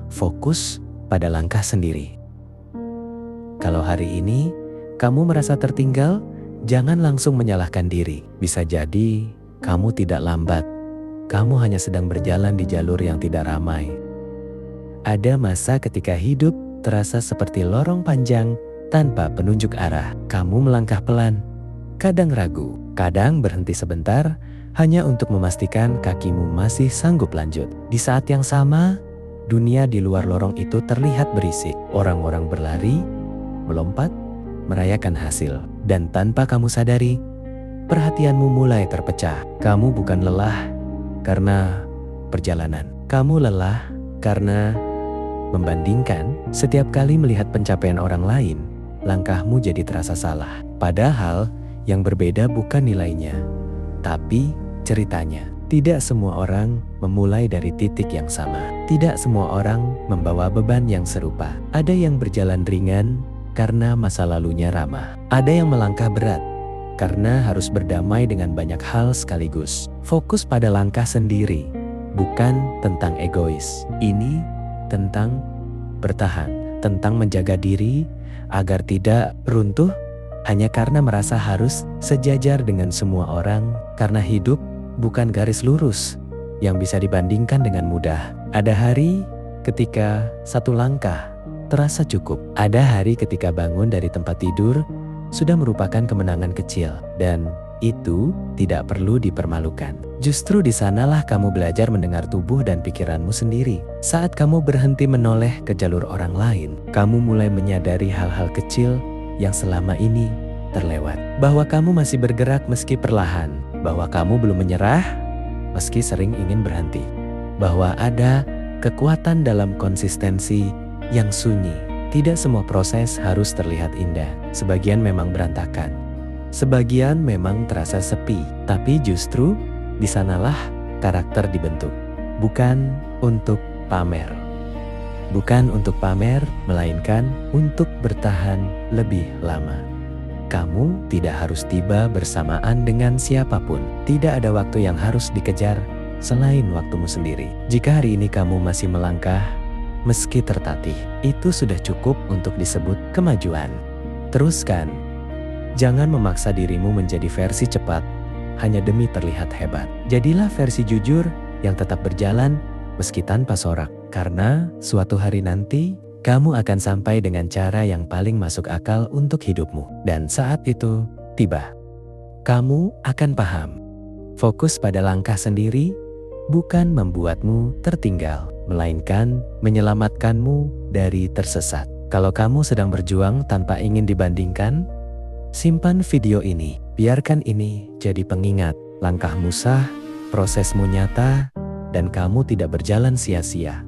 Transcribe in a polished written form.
fokus pada langkah sendiri. Kalau hari ini kamu merasa tertinggal, jangan langsung menyalahkan diri. Bisa jadi kamu tidak lambat, kamu hanya sedang berjalan di jalur yang tidak ramai. Ada masa ketika hidup terasa seperti lorong panjang tanpa penunjuk arah. Kamu melangkah pelan, kadang ragu, kadang berhenti sebentar hanya untuk memastikan kakimu masih sanggup lanjut. Di saat yang sama, dunia di luar lorong itu terlihat berisik. Orang-orang berlari, melompat, merayakan hasil. Dan tanpa kamu sadari, perhatianmu mulai terpecah. Kamu bukan lelah karena perjalanan. Kamu lelah karena membandingkan. Setiap kali melihat pencapaian orang lain, langkahmu jadi terasa salah. Padahal yang berbeda bukan nilainya, tapi ceritanya. Tidak semua orang memulai dari titik yang sama. Tidak semua orang membawa beban yang serupa. Ada yang berjalan ringan karena masa lalunya ramah. Ada yang melangkah berat karena harus berdamai dengan banyak hal sekaligus. Fokus pada langkah sendiri, bukan tentang egois. Ini tentang bertahan, tentang menjaga diri agar tidak runtuh hanya karena merasa harus sejajar dengan semua orang. Karena hidup bukan garis lurus yang bisa dibandingkan dengan mudah. Ada hari ketika satu langkah terasa cukup. Ada hari ketika bangun dari tempat tidur sudah merupakan kemenangan kecil, dan itu tidak perlu dipermalukan. Justru di sanalah kamu belajar mendengar tubuh dan pikiranmu sendiri. Saat kamu berhenti menoleh ke jalur orang lain, kamu mulai menyadari hal-hal kecil yang selama ini terlewat. Bahwa kamu masih bergerak meski perlahan, bahwa kamu belum menyerah meski sering ingin berhenti, bahwa ada kekuatan dalam konsistensi yang sunyi. Tidak semua proses harus terlihat indah. Sebagian memang berantakan, sebagian memang terasa sepi, tapi justru di sanalah karakter dibentuk. Bukan untuk pamer, bukan untuk pamer, melainkan untuk bertahan lebih lama. Kamu tidak harus tiba bersamaan dengan siapapun. Tidak ada waktu yang harus dikejar selain waktumu sendiri. Jika hari ini kamu masih melangkah meski tertatih, itu sudah cukup untuk disebut kemajuan. Teruskan. Jangan memaksa dirimu menjadi versi cepat hanya demi terlihat hebat. Jadilah versi jujur yang tetap berjalan meski tanpa sorak. Karena suatu hari nanti kamu akan sampai dengan cara yang paling masuk akal untuk hidupmu. Dan saat itu tiba, kamu akan paham. Fokus pada langkah sendiri bukan membuatmu tertinggal, melainkan menyelamatkanmu dari tersesat. Kalau kamu sedang berjuang tanpa ingin dibandingkan, simpan video ini. Biarkan ini jadi pengingat. Langkahmu sah, prosesmu nyata, dan kamu tidak berjalan sia-sia.